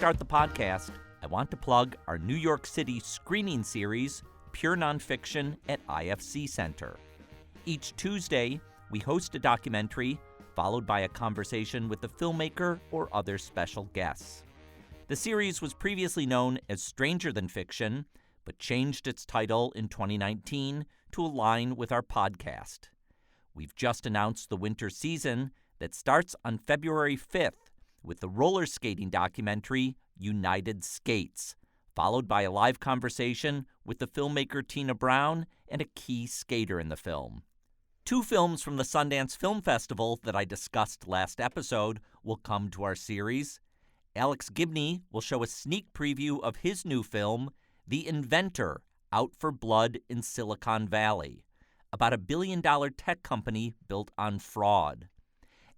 start the podcast, I want to plug our New York City screening series, Pure Nonfiction at IFC Center. Each Tuesday, we host a documentary followed by a conversation with the filmmaker or other special guests. The series was previously known as Stranger Than Fiction, but changed its title in 2019 to align with our podcast. We've just announced the winter season that starts on February 5th with the roller skating documentary United Skates, followed by a live conversation with the filmmaker Tina Brown and a key skater in the film. 2 films from the Sundance Film Festival that I discussed last episode will come to our series. Alex Gibney will show a sneak preview of his new film, The Inventor, Out for Blood in Silicon Valley, about a billion-dollar tech company built on fraud.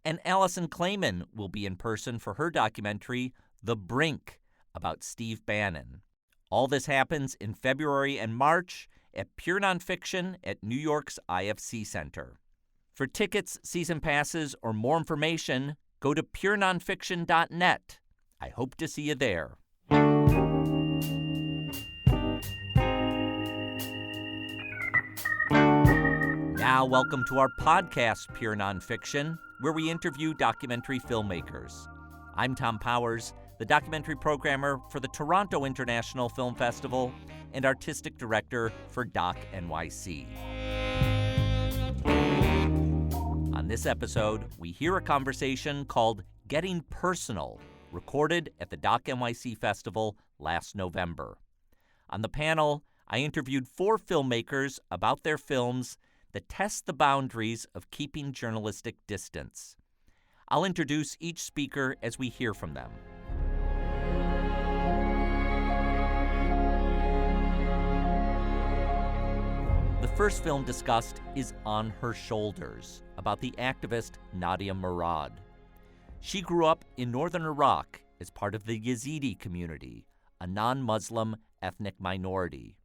And Allison Clayman will be in person for her documentary, The Brink, about Steve Bannon. All this happens in February and March at Pure Nonfiction at New York's IFC Center. For tickets, season passes, or more information, go to purenonfiction.net. I hope to see you there. Now, welcome to our podcast, Pure Nonfiction, where we interview documentary filmmakers. I'm Tom Powers, the documentary programmer for the Toronto International Film Festival and artistic director for Doc NYC. On this episode, we hear a conversation called Getting Personal, recorded at the Doc NYC Festival last November. On the panel, I interviewed 4 filmmakers about their films that test the boundaries of keeping journalistic distance. I'll introduce each speaker as we hear from them. The first film discussed is On Her Shoulders, about the activist Nadia Murad. She grew up in northern Iraq as part of the Yazidi community, a non-Muslim ethnic minority.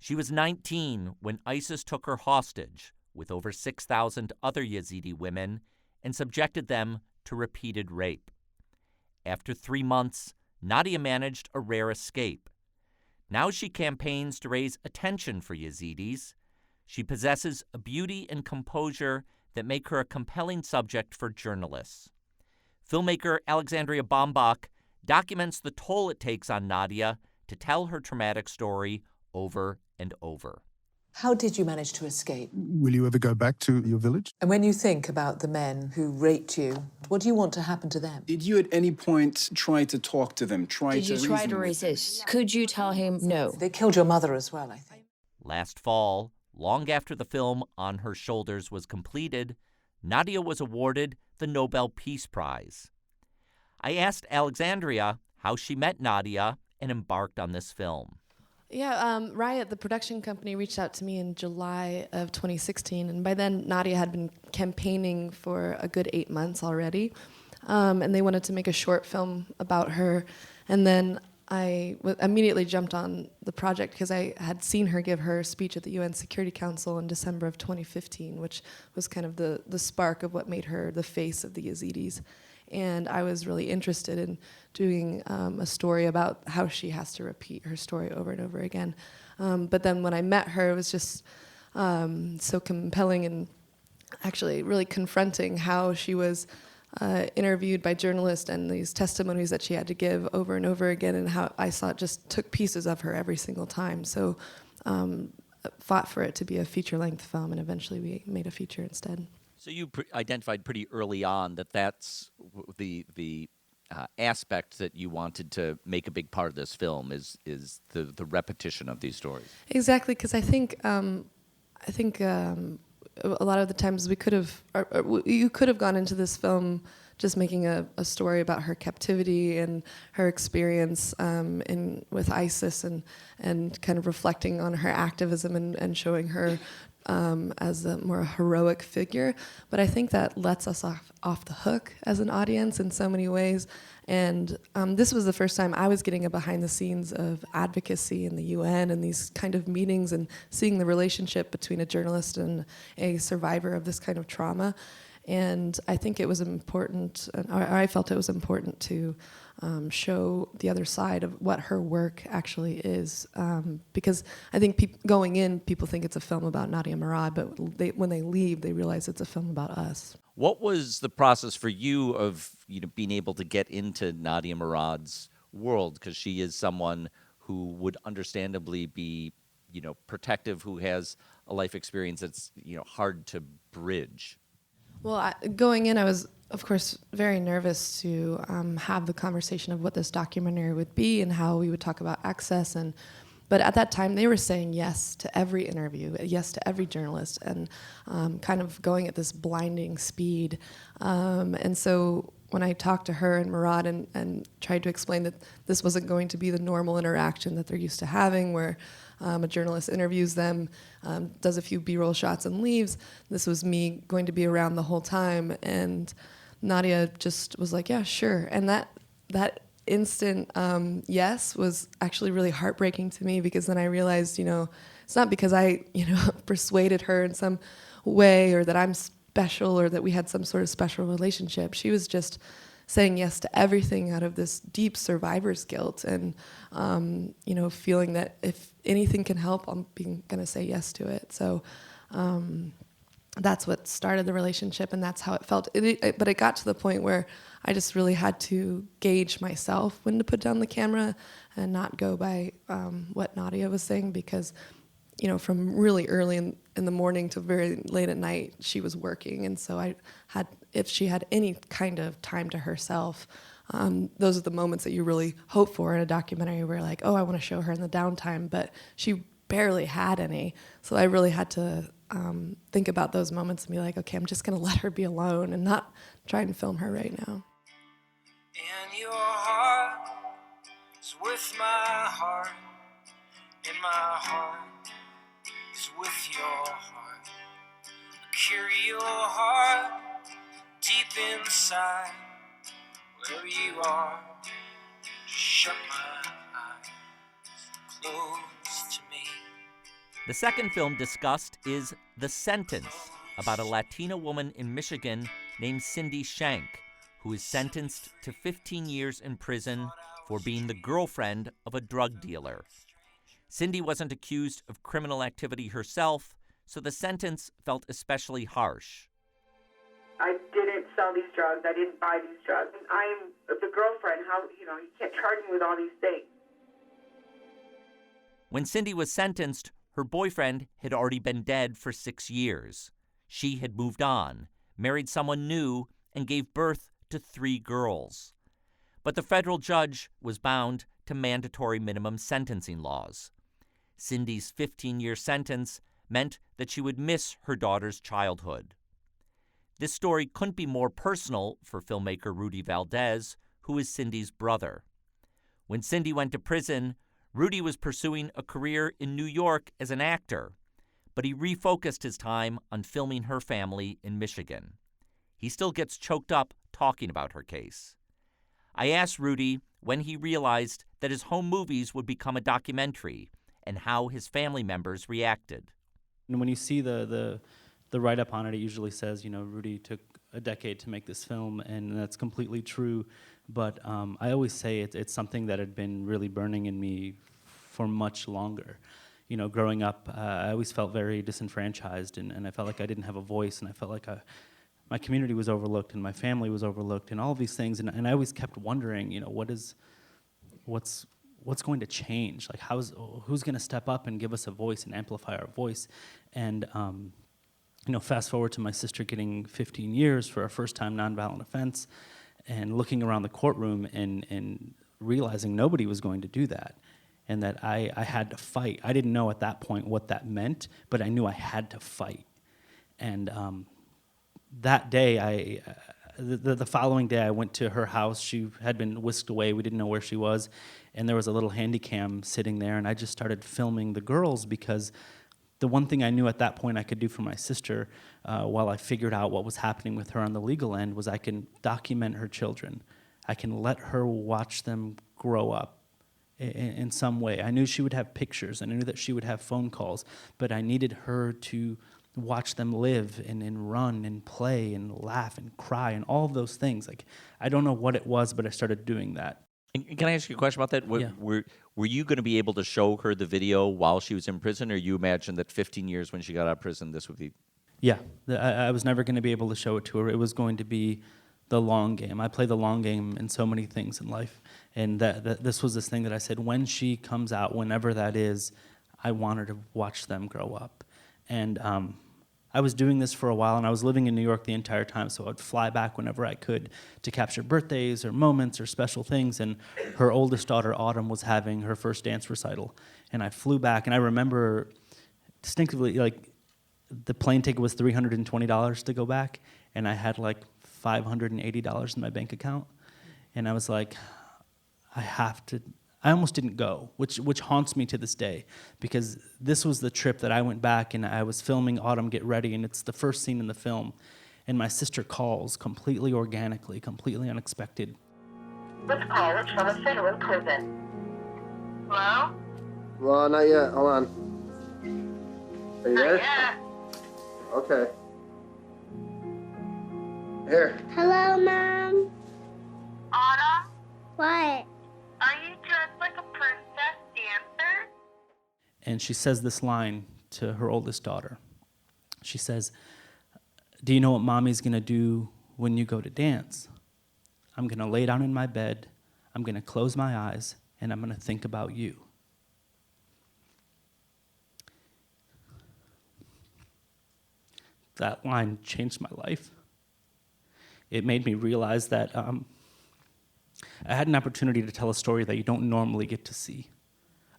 She was 19 when ISIS took her hostage with over 6,000 other Yazidi women and subjected them to repeated rape. After 3 months, Nadia managed a rare escape. Now she campaigns to raise attention for Yazidis. She possesses a beauty and composure that make her a compelling subject for journalists. Filmmaker Alexandria Bombach documents the toll it takes on Nadia to tell her traumatic story over and over. How did you manage to escape? Will you ever go back to your village? And when you think about the men who raped you, what do you want to happen to them? Did you at any point try to talk to them? Did you try to resist? Could you tell him no? They killed your mother as well, I think. Last fall, long after the film On Her Shoulders was completed, Nadia was awarded the Nobel Peace Prize. I asked Alexandria how she met Nadia and embarked on this film. Yeah, Riot, the production company, reached out to me in July of 2016, and by then Nadia had been campaigning for a good 8 months already, and they wanted to make a short film about her, and then I immediately jumped on the project because I had seen her give her speech at the UN Security Council in December of 2015, which was kind of the spark of what made her the face of the Yazidis. And I was really interested in doing a story about how she has to repeat her story over and over again. But then when I met her, it was just so compelling and actually really confronting how she was interviewed by journalists and these testimonies that she had to give over and over again, and how I saw it just took pieces of her every single time. So fought for it to be a feature-length film, and eventually we made a feature instead. So you identified pretty early on that that's the aspect that you wanted to make a big part of this film is the repetition of these stories. Exactly, because I think a lot of the times we could have, you could have gone into this film just making a story about her captivity and her experience with ISIS and kind of reflecting on her activism and showing her as a more heroic figure. But I think that lets us off the hook as an audience in so many ways. And this was the first time I was getting a behind the scenes of advocacy in the UN and these kind of meetings and seeing the relationship between a journalist and a survivor of this kind of trauma. And I think it was important, or I felt it was important to show the other side of what her work actually is. Because I think going in, people think it's a film about Nadia Murad, but when they leave, they realize it's a film about us. What was the process for you of being able to get into Nadia Murad's world? Because she is someone who would understandably be, protective, who has a life experience that's, hard to bridge. Well, going in, I was, of course, very nervous to have the conversation of what this documentary would be and how we would talk about access. But at that time, they were saying yes to every interview, yes to every journalist, and kind of going at this blinding speed. And so when I talked to her and Murad and tried to explain that this wasn't going to be the normal interaction that they're used to having, where a journalist interviews them, does a few B-roll shots and leaves, this was me going to be around the whole time. And Nadia just was like, yeah, sure. And that instant yes was actually really heartbreaking to me, because then I realized, it's not because I, persuaded her in some way, or that I'm special, or that we had some sort of special relationship. She was just saying yes to everything out of this deep survivor's guilt, and feeling that if anything can help, I'm gonna say yes to it. So that's what started the relationship, and that's how it felt. But it got to the point where I just really had to gauge myself when to put down the camera and not go by what Nadia was saying, because from really early in the morning to very late at night, she was working. And so if she had any kind of time to herself, those are the moments that you really hope for in a documentary, where like, oh, I want to show her in the downtime, but she barely had any. So I really had to think about those moments and be like, okay, I'm just going to let her be alone and not try and film her right now. And your heart is with my heart, and my heart is with your heart. Carry your heart deep inside, wherever you are. Just shut my eyes, close to me. The second film discussed is The Sentence, about a Latina woman in Michigan named Cindy Shank, who is sentenced to 15 years in prison for being the girlfriend of a drug dealer. Cindy wasn't accused of criminal activity herself, so the sentence felt especially harsh. I didn't sell these drugs. I didn't buy these drugs. And I'm the girlfriend. How, you can't charge me with all these things. When Cindy was sentenced, her boyfriend had already been dead for 6 years. She had moved on, married someone new, and gave birth to 3 girls. But the federal judge was bound to mandatory minimum sentencing laws. Cindy's 15-year sentence meant that she would miss her daughter's childhood. This story couldn't be more personal for filmmaker Rudy Valdez, who is Cindy's brother. When Cindy went to prison, Rudy was pursuing a career in New York as an actor, but he refocused his time on filming her family in Michigan. He still gets choked up talking about her case. I asked Rudy when he realized that his home movies would become a documentary and how his family members reacted. And when you see the write-up on it, it usually says, Rudy took a decade to make this film, and that's completely true. But I always say it's something that had been really burning in me for much longer. Growing up, I always felt very disenfranchised, and I felt like I didn't have a voice, and I felt like my community was overlooked, and my family was overlooked, and all of these things. And I always kept wondering, what's going to change? Like, who's going to step up and give us a voice and amplify our voice? And fast forward to my sister getting 15 years for a first-time nonviolent offense, and looking around the courtroom and realizing nobody was going to do that, and that I had to fight. I didn't know at that point what that meant, but I knew I had to fight. And that day, the following day, I went to her house. She had been whisked away. We didn't know where she was, and there was a little handy cam sitting there, and I just started filming the girls, because the one thing I knew at that point I could do for my sister, while I figured out what was happening with her on the legal end, was I can document her children. I can let her watch them grow up in some way. I knew she would have pictures, and I knew that she would have phone calls, but I needed her to watch them live and run and play and laugh and cry and all of those things. Like, I don't know what it was, but I started doing that. And can I ask you a question about that? Yeah. Were you going to be able to show her the video while she was in prison, or you imagined that 15 years when she got out of prison, this would be... Yeah, I was never going to be able to show it to her. It was going to be the long game. I play the long game in so many things in life. And that this was this thing that I said, when she comes out, whenever that is, I want her to watch them grow up. And I was doing this for a while, and I was living in New York the entire time, so I'd fly back whenever I could to capture birthdays or moments or special things. And her oldest daughter, Autumn, was having her first dance recital. And I flew back, and I remember distinctively, like, the plane ticket was $320 to go back, and I had like $580 in my bank account. And I was like, I almost didn't go, which haunts me to this day, because this was the trip that I went back and I was filming Autumn Get Ready, and it's the first scene in the film. And my sister calls completely organically, completely unexpected. This call is from a federal prison. Hello? Well, not yet. Hold on. Are you there? Not yet. Okay. Here. Hello, Mom. Autumn? What? Are you dressed like a princess dancer? And she says this line to her oldest daughter. She says, "Do you know what Mommy's gonna do when you go to dance? I'm gonna lay down in my bed, I'm gonna close my eyes, and I'm gonna think about you." That line changed my life. It made me realize that I had an opportunity to tell a story that you don't normally get to see,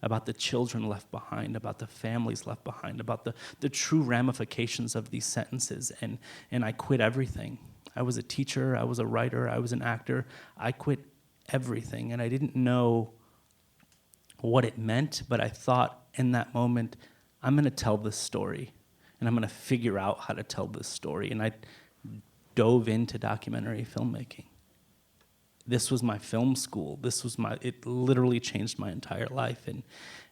about the children left behind, about the families left behind, about the true ramifications of these sentences, and I quit everything. I was a teacher, I was a writer, I was an actor. I quit everything, and I didn't know what it meant, but I thought in that moment, I'm gonna tell this story, and I'm gonna figure out how to tell this story, and I dove into documentary filmmaking. This was my film school. It literally changed my entire life.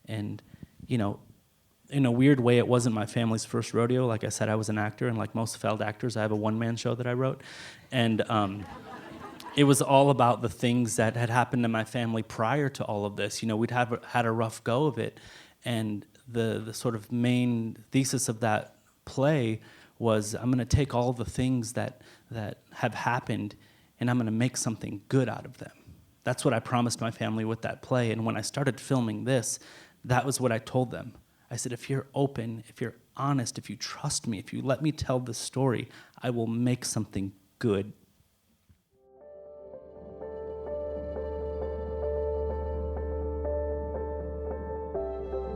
And you know, in a weird way, it wasn't my family's first rodeo. Like I said, I was an actor, and like most failed actors, I have a one-man show that I wrote. And it was all about the things that had happened to my family prior to all of this. You know, we'd had a rough go of it. And the sort of main thesis of that play was, I'm gonna take all the things that have happened, and I'm gonna make something good out of them. That's what I promised my family with that play. And when I started filming this, that was what I told them. I said, if you're open, if you're honest, if you trust me, if you let me tell this story, I will make something good.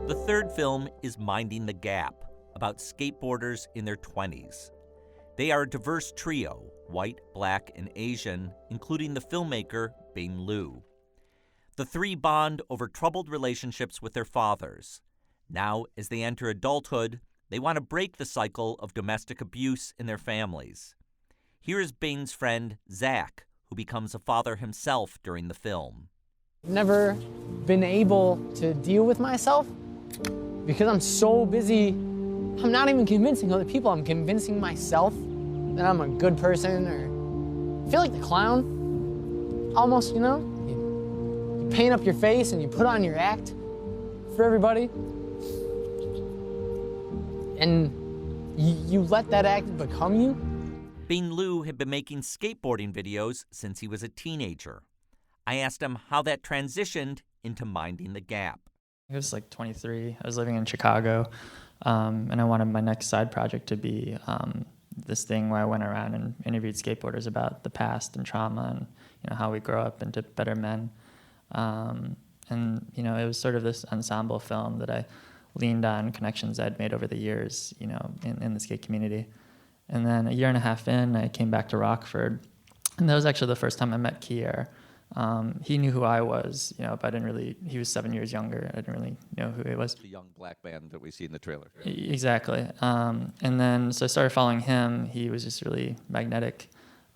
The third film is Minding the Gap, about skateboarders in their 20s. They are a diverse trio, white, black, and Asian, including the filmmaker Bing Liu. The three bond over troubled relationships with their fathers. Now, as they enter adulthood, they want to break the cycle of domestic abuse in their families. Here is Bing's friend, Zach, who becomes a father himself during the film. I've never been able to deal with myself because I'm so busy. I'm not even convincing other people. I'm convincing myself that I'm a good person, or I feel like the clown, almost, you know? You paint up your face and you put on your act for everybody. And you let that act become you. Bing Liu had been making skateboarding videos since he was a teenager. I asked him how that transitioned into Minding the Gap. I was like 23. I was living in Chicago, and I wanted my next side project to be this thing where I went around and interviewed skateboarders about the past and trauma and, you know, how we grow up into better men. And, you know, it was sort of this ensemble film that I leaned on connections I'd made over the years, you know, in the skate community. And then a year and a half in, I came back to Rockford, and that was actually the first time I met Kier. He knew who I was, you know, but he was 7 years younger. I didn't really know who he was. The young black man that we see in the trailer. Exactly. And then, so I started following him. He was just really magnetic,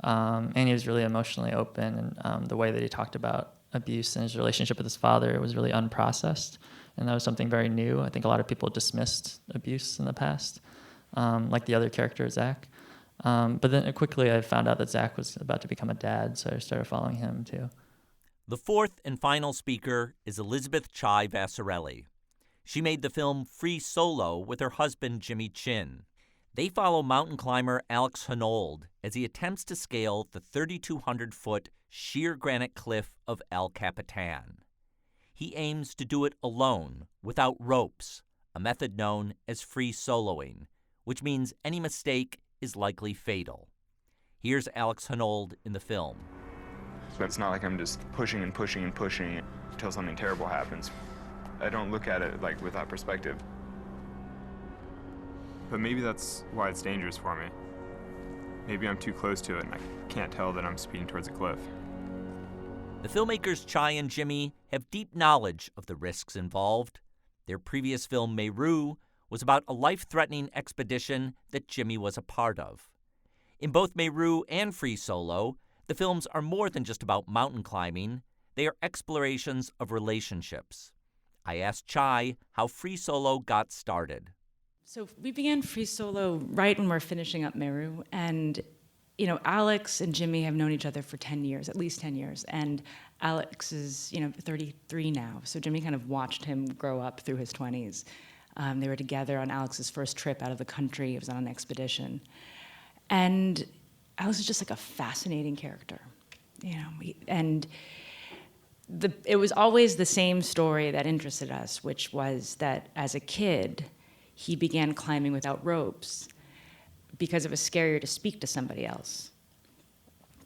and he was really emotionally open, and the way that he talked about abuse and his relationship with his father was really unprocessed, and that was something very new. I think a lot of people dismissed abuse in the past. like the other character, Zach. But then quickly I found out that Zach was about to become a dad, so I started following him too. The fourth and final speaker is Elizabeth Chai Vassarelli. She made the film Free Solo with her husband, Jimmy Chin. They follow mountain climber Alex Honnold as he attempts to scale the 3,200-foot sheer granite cliff of El Capitan. He aims to do it alone, without ropes, a method known as free soloing, which means any mistake is likely fatal. Here's Alex Honnold in the film. So it's not like I'm just pushing and pushing and pushing until something terrible happens. I don't look at it like with that perspective. But maybe that's why it's dangerous for me. Maybe I'm too close to it and I can't tell that I'm speeding towards a cliff. The filmmakers Chai and Jimmy have deep knowledge of the risks involved. Their previous film, Meru, was about a life-threatening expedition that Jimmy was a part of. In both Meru and Free Solo, the films are more than just about mountain climbing. They are explorations of relationships. I asked Chai how Free Solo got started. So we began Free Solo right when we're finishing up Meru, and Alex and Jimmy have known each other for 10 years, at least 10 years, and Alex is 33 now, so Jimmy kind of watched him grow up through his 20s. They were together on Alex's first trip out of the country. It was on an expedition, and Alex is just like a fascinating character, and it was always the same story that interested us, which was that as a kid, he began climbing without ropes because it was scarier to speak to somebody else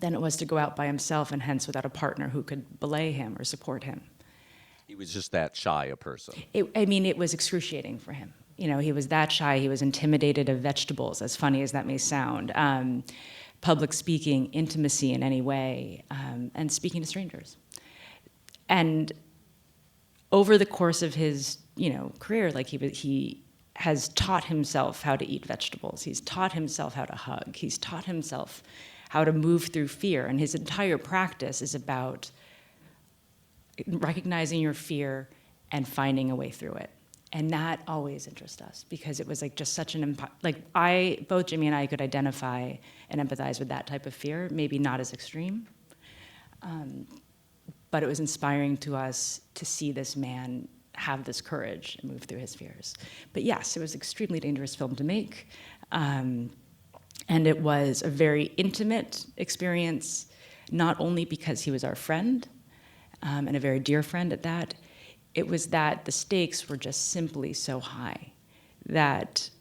than it was to go out by himself, and hence without a partner who could belay him or support him. He was just that shy a person. It was excruciating for him. He was that shy. He was intimidated of vegetables, as funny as that may sound. Public speaking, intimacy in any way, and speaking to strangers. And over the course of his, career, he has taught himself how to eat vegetables. He's taught himself how to hug. He's taught himself how to move through fear. And his entire practice is about recognizing your fear and finding a way through it. And that always interests us because it was just such an, both Jimmy and I could identify and empathize with that type of fear, maybe not as extreme. But it was inspiring to us to see this man have this courage and move through his fears. But yes, it was an extremely dangerous film to make. And it was a very intimate experience, not only because he was our friend, and a very dear friend at that. It was that the stakes were just simply so high that,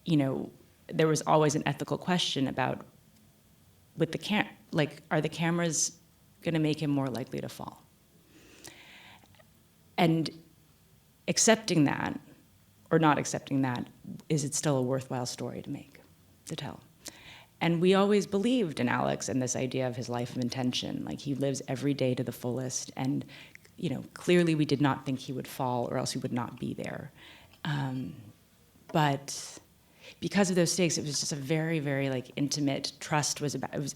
there was always an ethical question about, with the are the cameras going to make him more likely to fall? And accepting that, or not accepting that, is it still a worthwhile story to tell? And we always believed in Alex and this idea of his life of intention. He lives every day to the fullest, and clearly we did not think he would fall, or else he would not be there. But because of those stakes, it was just a very, very intimate.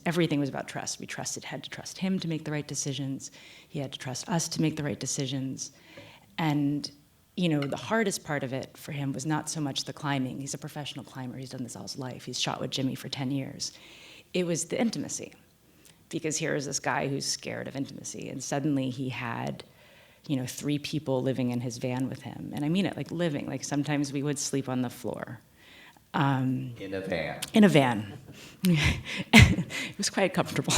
Everything was about trust. We had to trust him to make the right decisions. He had to trust us to make the right decisions. And the hardest part of it for him was not so much the climbing. He's a professional climber. He's done this all his life. He's shot with Jimmy for 10 years. It was the intimacy, because here is this guy who's scared of intimacy, and suddenly he had, 3 people living in his van with him. And I mean it, living. Sometimes we would sleep on the floor. In a van. In a van. It was quite comfortable.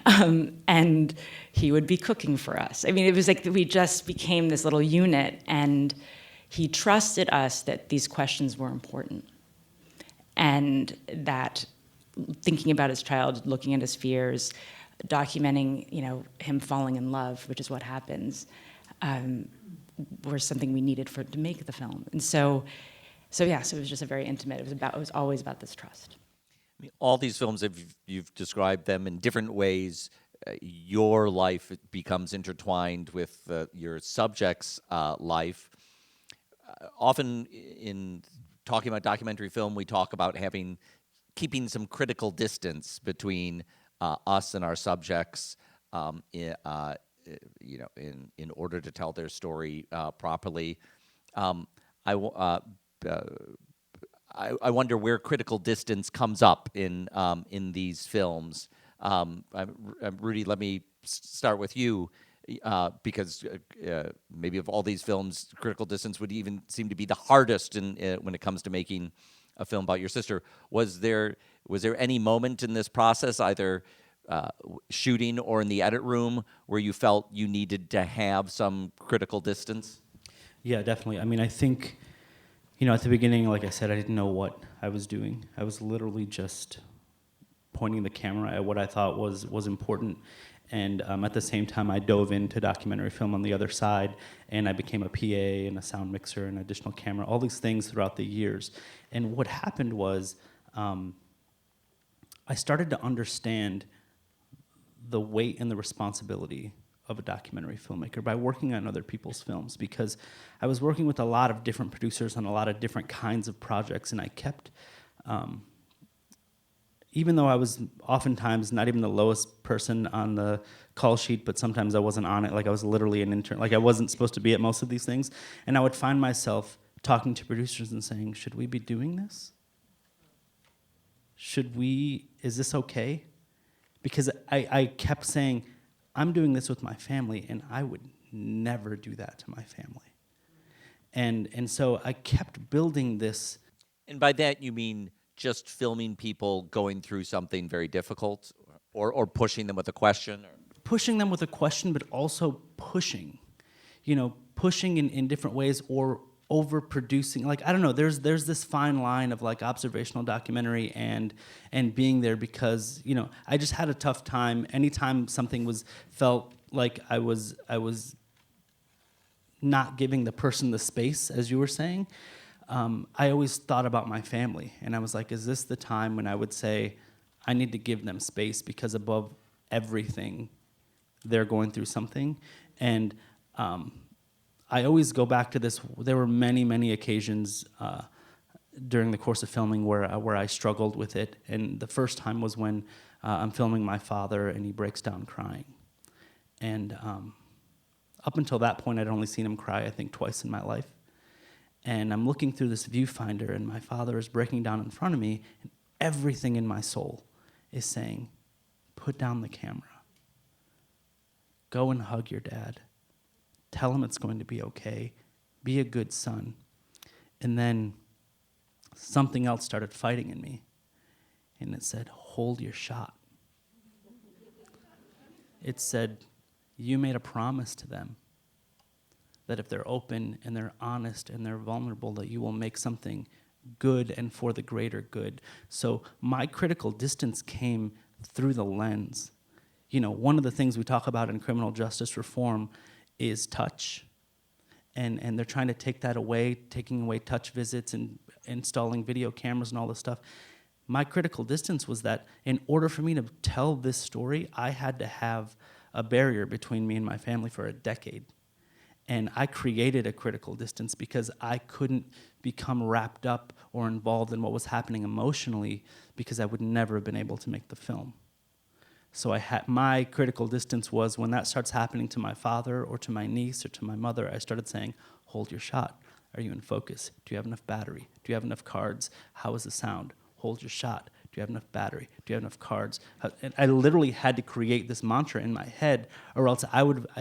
And he would be cooking for us. It was we just became this little unit, and he trusted us that these questions were important. And that thinking about his child, looking at his fears, documenting, him falling in love, which is what happens, were something we needed to make the film. And so it was just a very intimate. It was always about this trust. All these films, you've described them in different ways. Your life becomes intertwined with your subject's life. Often in talking about documentary film, we talk about keeping some critical distance between us and our subjects, in order to tell their story properly. I wonder where critical distance comes up in these films. Rudy, let me start with you, because maybe of all these films, critical distance would even seem to be the hardest when it comes to making a film about your sister. Was there any moment in this process, either shooting or in the edit room, where you felt you needed to have some critical distance? Yeah, definitely. I mean, I think, at the beginning, like I said, I didn't know what I was doing. I was literally just pointing the camera at what I thought was important. And at the same time, I dove into documentary film on the other side, and I became a PA and a sound mixer and additional camera, all these things throughout the years. And what happened was I started to understand the weight and the responsibility of a documentary filmmaker by working on other people's films, because I was working with a lot of different producers on a lot of different kinds of projects, and I kept, even though I was oftentimes not even the lowest person on the call sheet, but sometimes I wasn't on it, like I was literally an intern, like I wasn't supposed to be at most of these things, and I would find myself talking to producers and saying, should we be doing this? Is this okay? Because I kept saying, I'm doing this with my family, and I would never do that to my family. And so I kept building this. And by that you mean just filming people going through something very difficult, or pushing them with a question? Pushing them with a question, but also pushing in different ways, or overproducing. Like, I don't know, there's this fine line of like observational documentary and being there, because I just had a tough time anytime something felt like I was not giving the person the space, as you were saying. I always thought about my family, and I was like, is this the time when I would say I need to give them space, because above everything they're going through something. And I always go back to this. There were many, many occasions during the course of filming where I struggled with it. And the first time was when I'm filming my father, and he breaks down crying. And up until that point, I'd only seen him cry, I think, twice in my life. And I'm looking through this viewfinder, and my father is breaking down in front of me, and everything in my soul is saying, put down the camera. Go and hug your dad. Tell him it's going to be okay. Be a good son. And then something else started fighting in me. And it said, hold your shot. It said, you made a promise to them that if they're open and they're honest and they're vulnerable, that you will make something good and for the greater good. So my critical distance came through the lens. One of the things we talk about in criminal justice reform is touch, and they're trying to take that away, taking away touch visits and installing video cameras and all this stuff. My critical distance was that in order for me to tell this story, I had to have a barrier between me and my family for a decade. And I created a critical distance because I couldn't become wrapped up or involved in what was happening emotionally, because I would never have been able to make the film. So my critical distance was when that starts happening to my father or to my niece or to my mother, I started saying, hold your shot. Are you in focus? Do you have enough battery? Do you have enough cards? How is the sound? Hold your shot. Do you have enough battery? Do you have enough cards? And I literally had to create this mantra in my head, or else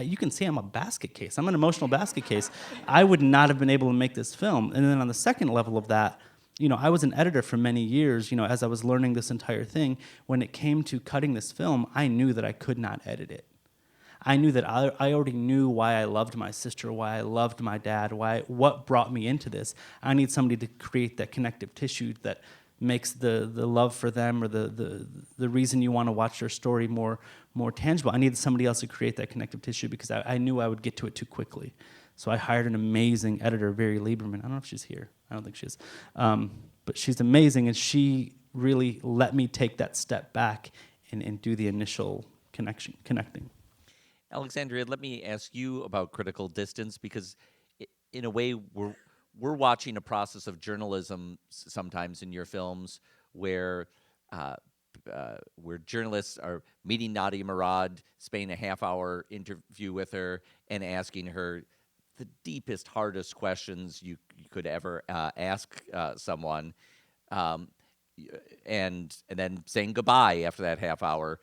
you can see I'm a basket case. I'm an emotional basket case. I would not have been able to make this film. And then on the second level of that, I was an editor for many years, as I was learning this entire thing. When it came to cutting this film, I knew that I could not edit it. I knew that I already knew why I loved my sister, why I loved my dad, what brought me into this. I need somebody to create that connective tissue that makes the love for them, or the reason you want to watch their story more tangible. I needed somebody else to create that connective tissue, because I knew I would get to it too quickly. So I hired an amazing editor, Very Lieberman. I don't know if she's here. I don't think she is. But she's amazing, and she really let me take that step back and do the initial connecting. Alexandria, let me ask you about critical distance, because in a way we're watching a process of journalism sometimes in your films where journalists are meeting Nadia Murad, spending a half-hour interview with her, and asking her the deepest, hardest questions you could ever ask someone. and then saying goodbye after that half hour.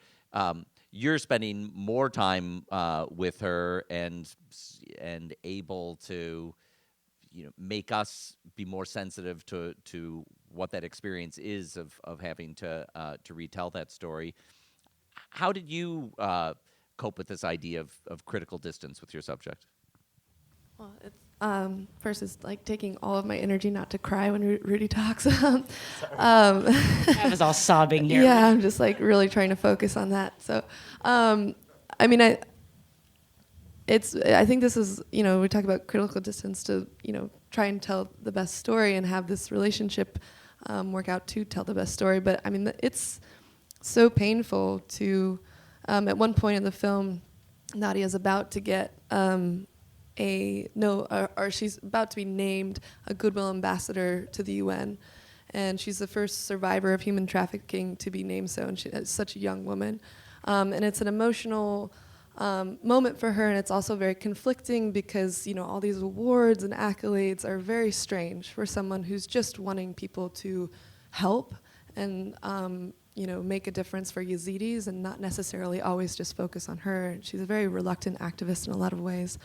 You're spending more time with her and able to, make us be more sensitive to what that experience is of having to retell that story. How did you cope with this idea of critical distance with your subject? Well, it's first it's like taking all of my energy not to cry when Rudy talks. I was all sobbing here. Yeah, I'm just like really trying to focus on that. So, I think this is, we talk about critical distance to, try and tell the best story and have this relationship work out to tell the best story. But I mean, it's so painful to, at one point in the film, Nadia's about to get she's about to be named a Goodwill Ambassador to the UN. And she's the first survivor of human trafficking to be named so, and she's such a young woman. And it's an emotional moment for her, and it's also very conflicting because, all these awards and accolades are very strange for someone who's just wanting people to help and, make a difference for Yazidis and not necessarily always just focus on her. And she's a very reluctant activist in a lot of ways.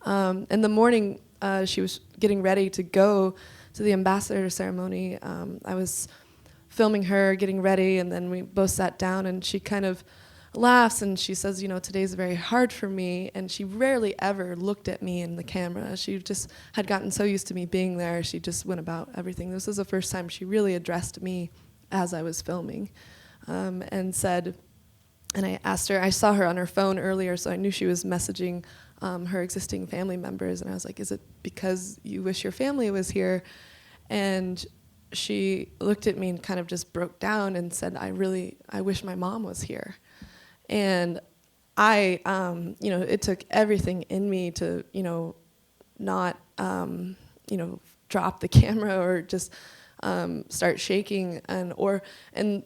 In the morning, she was getting ready to go to the ambassador ceremony. I was filming her getting ready, and then we both sat down, and she kind of laughs, and she says, today's very hard for me, and she rarely ever looked at me in the camera. She just had gotten so used to me being there, she just went about everything. This was the first time she really addressed me as I was filming, and said, and I asked her, I saw her on her phone earlier, so I knew she was messaging her existing family members, and I was like, is it because you wish your family was here? And she looked at me and kind of just broke down and said, I wish my mom was here. And I, it took everything in me to, not, drop the camera or just start shaking, and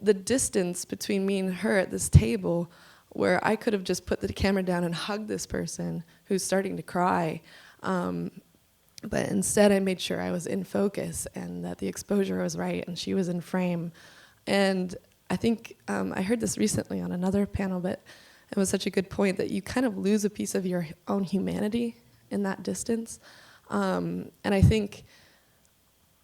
the distance between me and her at this table, where I could have just put the camera down and hugged this person who's starting to cry. But instead I made sure I was in focus and that the exposure was right and she was in frame. And I think I heard this recently on another panel, but it was such a good point that you kind of lose a piece of your own humanity in that distance. And I think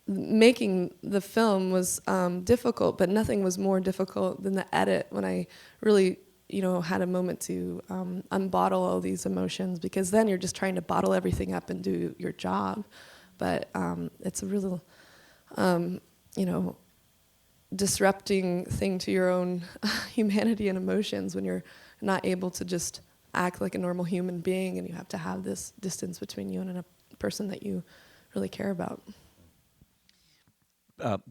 making the film was difficult, but nothing was more difficult than the edit when I really had a moment to unbottle all these emotions, because then you're just trying to bottle everything up and do your job. But it's a real, disrupting thing to your own humanity and emotions when you're not able to just act like a normal human being, and you have to have this distance between you and a person that you really care about.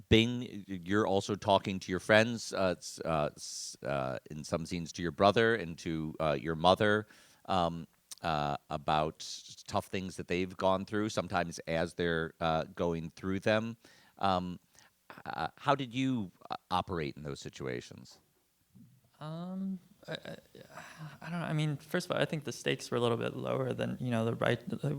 Bing, you're also talking to your friends, in some scenes to your brother and to your mother, about tough things that they've gone through, sometimes as they're going through them. How did you operate in those situations? I don't know. I mean, first of all, I think the stakes were a little bit lower than,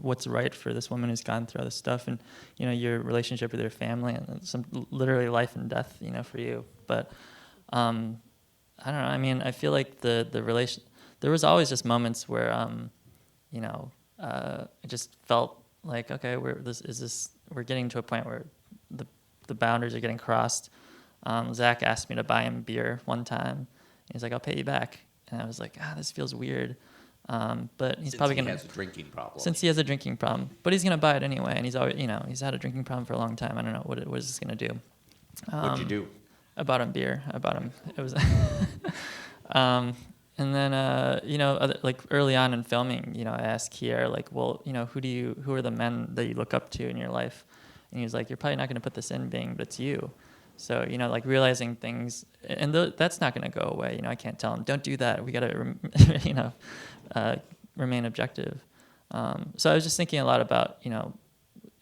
what's right for this woman who's gone through all this stuff, and, your relationship with your family, and some literally life and death, for you. But I don't know. I mean, I feel like the relation. There was always just moments where, it just felt like, okay, we're getting to a point where the boundaries are getting crossed. Zach asked me to buy him beer one time. He's like, I'll pay you back. And I was like, this feels weird. But he's probably going to... Since he has a drinking problem. Since he has a drinking problem. But he's going to buy it anyway. And he's always, he's had a drinking problem for a long time. I don't know what is this going to do. What'd you do? I bought him beer. It was... and then, like early on in filming, I asked Kier, like, well, who are the men that you look up to in your life? And he was like, you're probably not going to put this in, Bing, but it's you. So, like realizing things, and that's not going to go away. I can't tell him, don't do that. We got to, remain objective. So I was just thinking a lot about,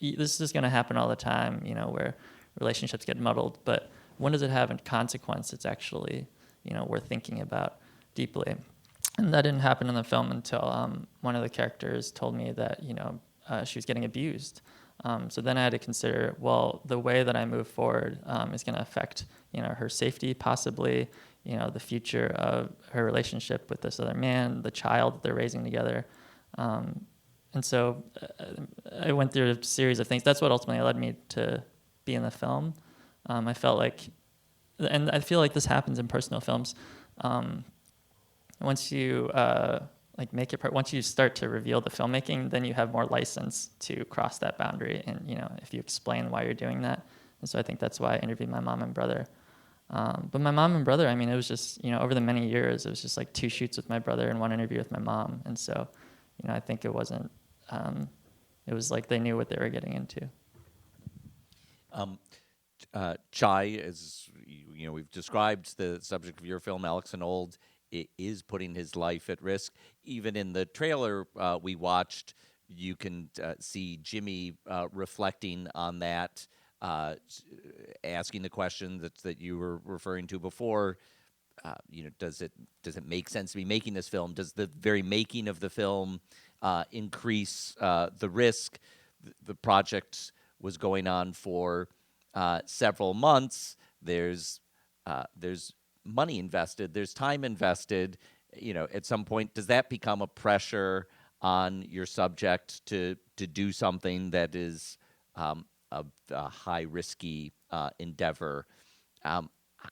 this is going to happen all the time, where relationships get muddled. But when does it have a consequence? It's actually, worth thinking about deeply. And that didn't happen in the film until one of the characters told me that, she was getting abused So then I had to consider, well, the way that I move forward is going to affect, her safety, possibly, the future of her relationship with this other man, the child that they're raising together. And so I went through a series of things. That's what ultimately led me to be in the film. I felt like, and I feel like this happens in personal films. Once you once you start to reveal the filmmaking, then you have more license to cross that boundary. And if you explain why you're doing that, and so I think that's why I interviewed my mom and brother. But my mom and brother, it was just over the many years, it was just like 2 shoots with my brother and 1 interview with my mom. And so, I think it wasn't. It was like they knew what they were getting into. Chai, as we've described the subject of your film, Alex Honnold is putting his life at risk. Even in the trailer we watched, you can see Jimmy reflecting on that, asking the question that you were referring to before. Does it make sense to be making this film? Does the very making of the film increase the risk? The project was going on for several months. There's money invested. There's time invested. At some point, does that become a pressure on your subject to do something that is a high risky endeavor?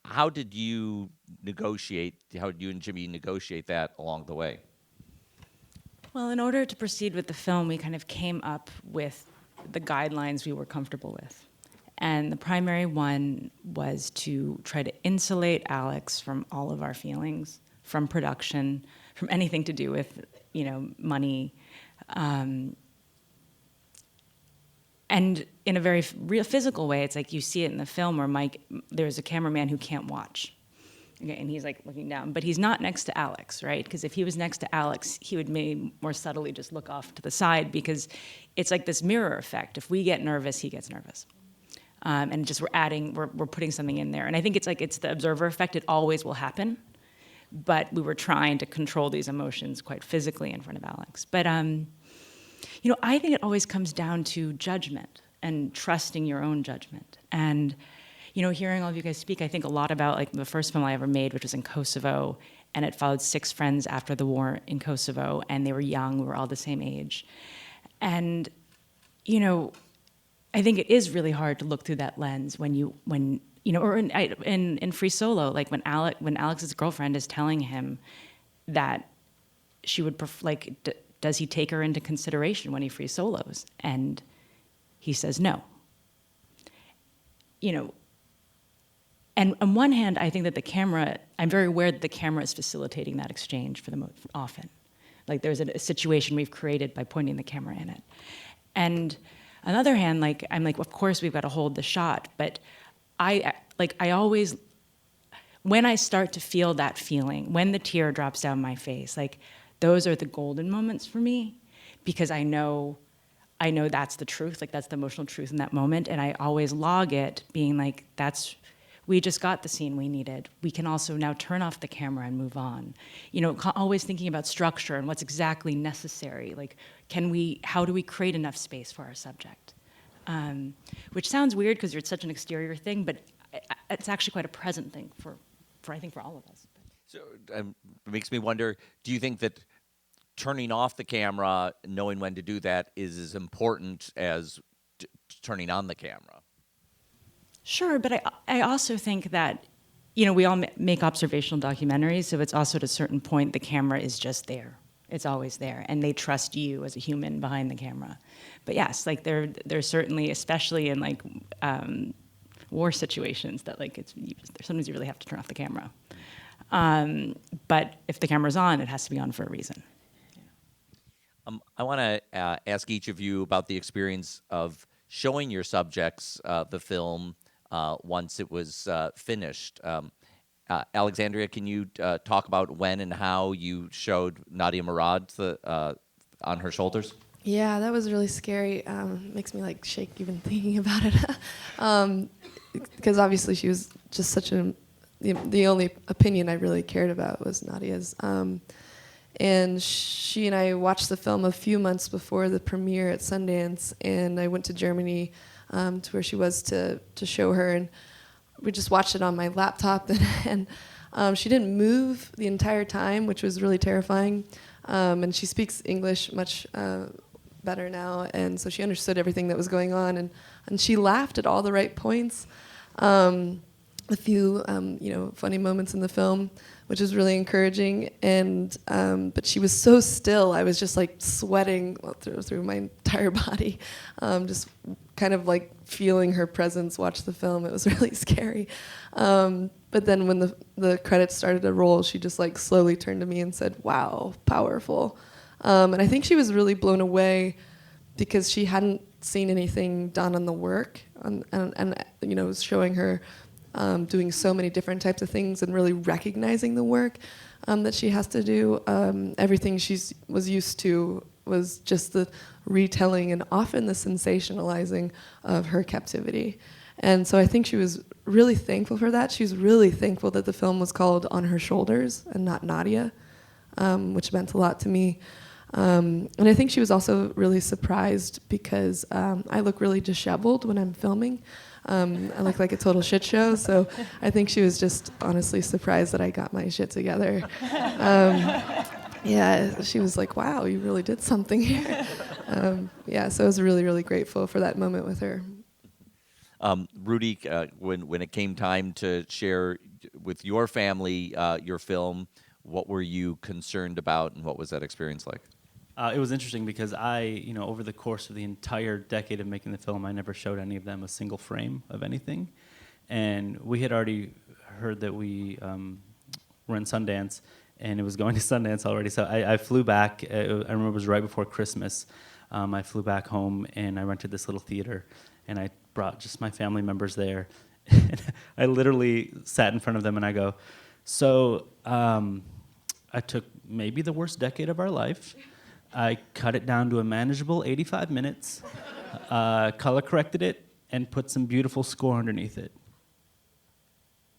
How did you negotiate? How did you and Jimmy negotiate that along the way? Well, in order to proceed with the film, we kind of came up with the guidelines we were comfortable with. And the primary one was to try to insulate Alex from all of our feelings, from production, from anything to do with, money. And in a very real physical way, it's like you see it in the film where there's a cameraman who can't watch. Okay, and he's like looking down, but he's not next to Alex, right? Because if he was next to Alex, he would maybe more subtly just look off to the side, because it's like this mirror effect. If we get nervous, he gets nervous. And just we're putting something in there. And I think it's the observer effect. It always will happen. But we were trying to control these emotions quite physically in front of Alex. But, I think it always comes down to judgment and trusting your own judgment. And, hearing all of you guys speak, I think a lot about the first film I ever made, which was in Kosovo, and it followed 6 friends after the war in Kosovo, and they were young, we were all the same age. And, I think it is really hard to look through that lens or in Free Solo, when Alex's girlfriend is telling him that she would does he take her into consideration when he free solos? And he says no. And on one hand, I think that I'm very aware that the camera is facilitating that exchange for the most often. There's a situation we've created by pointing the camera in it. And on the other hand, of course we've got to hold the shot, but I always, when I start to feel that feeling, when the tear drops down my face, those are the golden moments for me, because I know that's the truth, that's the emotional truth in that moment, and I always log it, being we just got the scene we needed. We can also now turn off the camera and move on. Always thinking about structure and what's exactly necessary. How do we create enough space for our subject? Which sounds weird because it's such an exterior thing, but it's actually quite a present thing for I think for all of us. So it makes me wonder, do you think that turning off the camera, knowing when to do that, is as important as turning on the camera? Sure, but I also think that, we all make observational documentaries, so it's also at a certain point the camera is just there. It's always there, and they trust you as a human behind the camera. But yes, there's certainly, especially in war situations, that sometimes you really have to turn off the camera. But if the camera's on, it has to be on for a reason. I want to ask each of you about the experience of showing your subjects the film once it was finished. Alexandria, can you talk about when and how you showed Nadia Murad on her shoulders? Yeah, that was really scary. Makes me shake even thinking about it. Because obviously she was just the only opinion I really cared about was Nadia's. And she and I watched the film a few months before the premiere at Sundance, and I went to Germany to where she was to show her, and we just watched it on my laptop, and she didn't move the entire time, which was really terrifying. And she speaks English much better now, and so she understood everything that was going on, and she laughed at all the right points. A few funny moments in the film, which was really encouraging, and but she was so still. I was just like sweating through my entire body, just kind of like feeling her presence watch the film. It was really scary. But then when the credits started to roll, she just like slowly turned to me and said, "Wow, powerful." And I think she was really blown away because she hadn't seen anything done on the work, and it was showing her doing so many different types of things and really recognizing the work that she has to do. Everything she was used to was just the retelling and often the sensationalizing of her captivity. And so I think she was really thankful for that. She was really thankful that the film was called On Her Shoulders and not Nadia, which meant a lot to me. And I think she was also really surprised because I look really disheveled when I'm filming. I look like a total shit show, so I think she was just honestly surprised that I got my shit together. Yeah, she was like, "Wow, you really did something here." So I was really, really grateful for that moment with her. Rudy, when it came time to share with your family your film, what were you concerned about, and what was that experience like? It was interesting because over the course of the entire decade of making the film, I never showed any of them a single frame of anything. And we had already heard that we were in Sundance, and it was going to Sundance already. So I flew back. I remember it was right before Christmas. I flew back home, and I rented this little theater, and I brought just my family members there. And I literally sat in front of them, and I go, so I took maybe the worst decade of our life. I cut it down to a manageable 85 minutes, color corrected it, and put some beautiful score underneath it.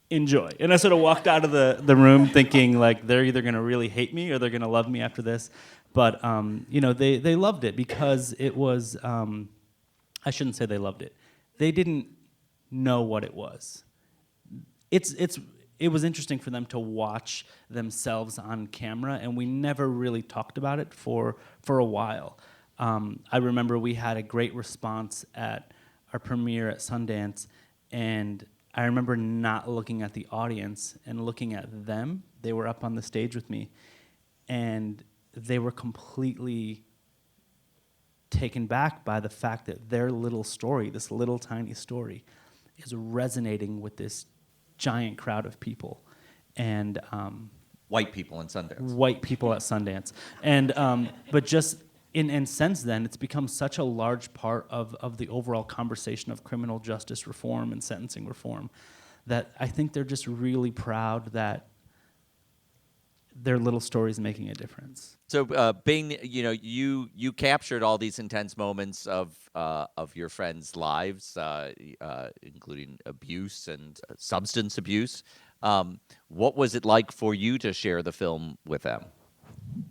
Enjoy. And I sort of walked out of the room thinking, like, they're either going to really hate me or they're going to love me after this. But, they loved it because it was, I shouldn't say they loved it. They didn't know what it was. It was interesting for them to watch themselves on camera, and we never really talked about it for a while. I remember we had a great response at our premiere at Sundance, and I remember not looking at the audience and looking at them. They were up on the stage with me, and they were completely taken back by the fact that their little story, this little tiny story, is resonating with this giant crowd of people, and white people in Sundance. White people at Sundance, and but just and since then, it's become such a large part of the overall conversation of criminal justice reform and sentencing reform that I think they're just really proud that their little story is making a difference. So, Bing, you captured all these intense moments of your friends' lives, including abuse and substance abuse. What was it like for you to share the film with them?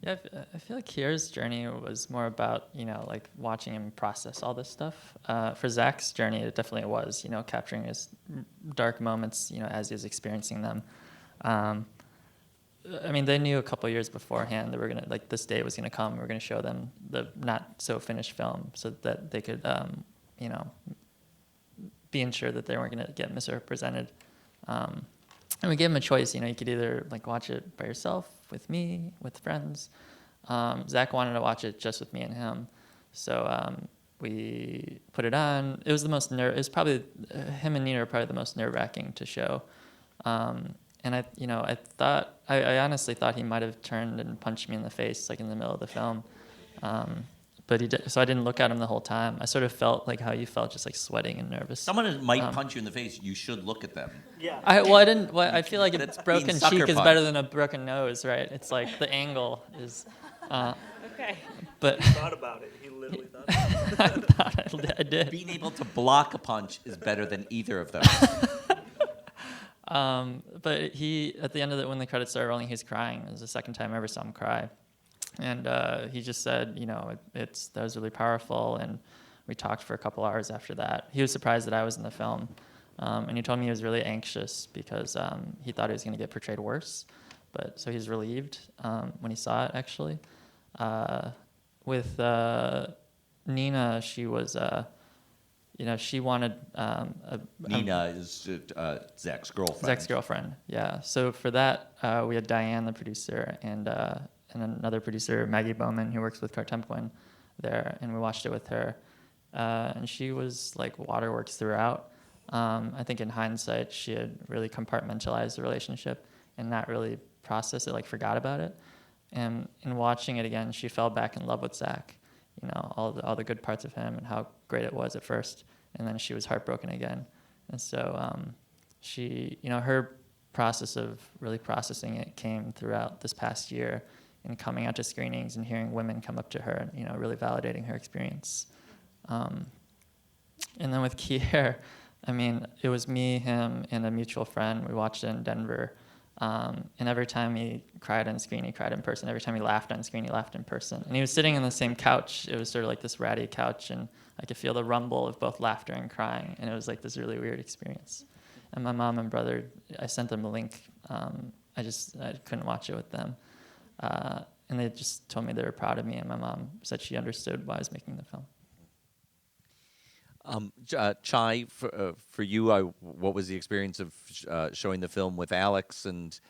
Yeah, I feel like Kier's journey was more about, like watching him process all this stuff. For Zach's journey, it definitely was, capturing his dark moments, as he was experiencing them. They knew a couple years beforehand that we're gonna, like, this day was gonna come. We're gonna show them the not so finished film so that they could, be ensured that they weren't gonna get misrepresented. And we gave them a choice. You could either like watch it by yourself, with me, with friends. Zach wanted to watch it just with me and him, so we put it on. It was the most it was probably him and Nina are probably the most nerve-wracking to show. And I honestly thought he might have turned and punched me in the face, like in the middle of the film. But he did, so I didn't look at him the whole time. I sort of felt like how you felt, just like sweating and nervous. Someone might punch you in the face. You should look at them. Yeah. I feel like a broken cheek is better than a broken nose, right? It's like the angle is. Okay. But he thought about it. He literally thought about it. I did. Being able to block a punch is better than either of those. But he, at the end of it, when the credits started rolling, he was crying. It was the second time I ever saw him cry. And he just said, that was really powerful. And we talked for a couple hours after that. He was surprised that I was in the film. And he told me he was really anxious because he thought he was going to get portrayed worse. So he's relieved when he saw it, actually. With Nina, she was, she wanted... Nina is Zach's girlfriend. Zach's girlfriend, yeah. So for that, we had Diane, the producer, and another producer, Maggie Bowman, who works with Cartempoin there, and we watched it with her. And she was like waterworks throughout. I think in hindsight, she had really compartmentalized the relationship and not really processed it, forgot about it. And in watching it again, she fell back in love with Zach, all the good parts of him and how great it was at first. And then she was heartbroken again. And so she, her process of really processing it came throughout this past year and coming out to screenings and hearing women come up to her and, really validating her experience. And then with Kier, it was me, him, and a mutual friend. We watched it in Denver. And every time he cried on screen, he cried in person. Every time he laughed on screen, he laughed in person. And he was sitting on the same couch. It was sort of like this ratty couch, and I could feel the rumble of both laughter and crying. And it was like this really weird experience. And my mom and brother, I sent them a link. I couldn't watch it with them. And they just told me they were proud of me, and my mom said she understood why I was making the film. Chai, for you, what was the experience of showing the film with Alex and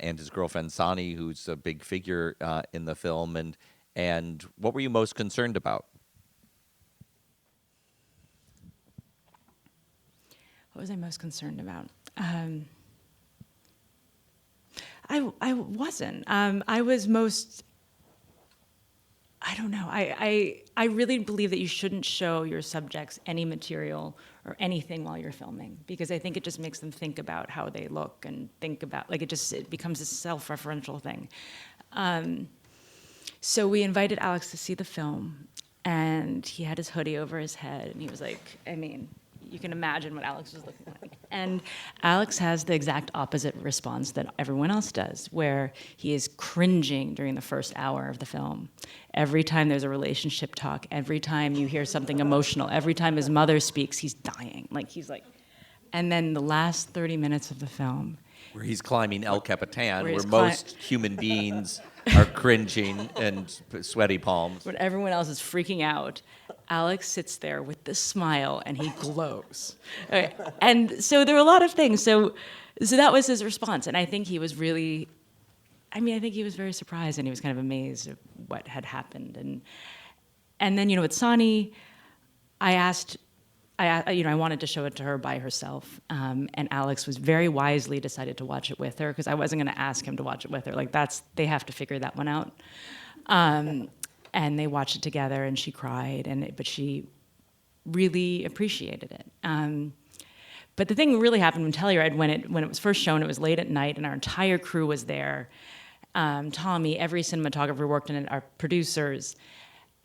his girlfriend Sani, who's a big figure in the film, and what were you most concerned about? What was I most concerned about? I wasn't. I was most... I don't know. I really believe that you shouldn't show your subjects any material or anything while you're filming, because I think it just makes them think about how they look and think about, it becomes a self-referential thing. So we invited Alex to see the film, and he had his hoodie over his head, and he was like, you can imagine what Alex was looking like. And Alex has the exact opposite response that everyone else does, where he is cringing during the first hour of the film. Every time there's a relationship talk, every time you hear something emotional, every time his mother speaks, he's dying. And then the last 30 minutes of the film, where he's climbing El Capitan, where most human beings are cringing and sweaty palms. When everyone else is freaking out, Alex sits there with this smile and he glows. Okay. And so there were a lot of things. So that was his response. And I think he was really, I think he was very surprised, and he was kind of amazed at what had happened. And then, with Sani, I wanted to show it to her by herself. And Alex was very wisely decided to watch it with her, because I wasn't going to ask him to watch it with her. They have to figure that one out. And they watched it together, and she cried, but she really appreciated it. But the thing really happened in Telluride when it was first shown. It was late at night, and our entire crew was there. Tommy, every cinematographer worked in it, our producers,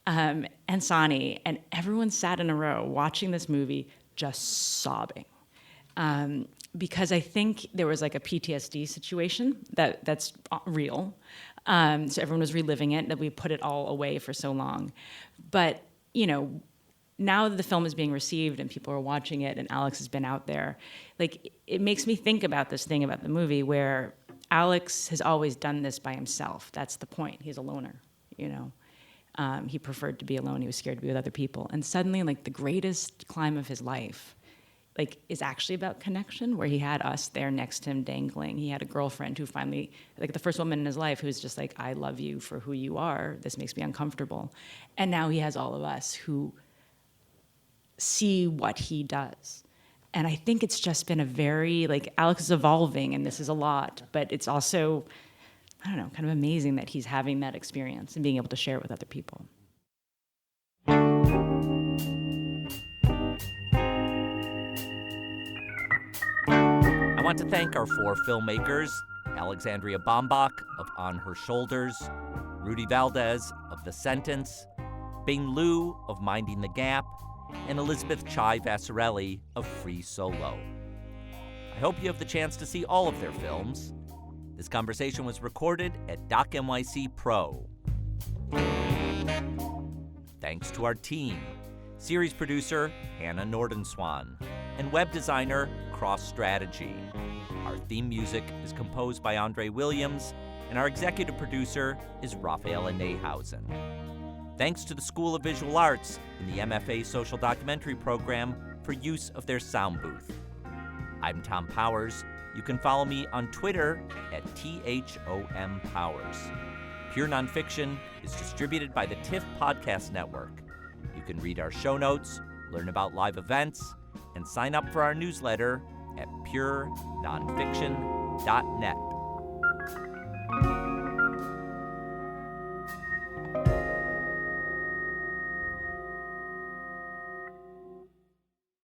and Sani, and everyone sat in a row watching this movie, just sobbing. Because I think there was a PTSD situation that's real. So everyone was reliving it, that we put it all away for so long. But, now that the film is being received and people are watching it and Alex has been out there, it makes me think about this thing about the movie where Alex has always done this by himself. That's the point. He's a loner, He preferred to be alone. He was scared to be with other people. And suddenly, the greatest climb of his life, is actually about connection, where he had us there next to him dangling. He had a girlfriend who finally, the first woman in his life who's just I love you for who you are. This makes me uncomfortable. And now he has all of us who see what he does. And I think it's just been a very, Alex is evolving, and this is a lot, but it's also, I don't know, kind of amazing that he's having that experience and being able to share it with other people. I want to thank our 4 filmmakers, Alexandria Bombach of On Her Shoulders, Rudy Valdez of The Sentence, Bing Liu of Minding the Gap, and Elizabeth Chai Vassarelli of Free Solo. I hope you have the chance to see all of their films. This conversation was recorded at Doc NYC Pro. Thanks to our team, series producer Hannah Nordenswan, and web designer Cross Strategy. Our theme music is composed by Andre Williams, and our executive producer is Rafaela Nehausen. Thanks to the School of Visual Arts and the MFA Social Documentary Program for use of their sound booth. I'm Tom Powers. You can follow me on Twitter at THOMPowers. Pure Nonfiction is distributed by the TIFF Podcast Network. You can read our show notes, learn about live events, and sign up for our newsletter at purenonfiction.net.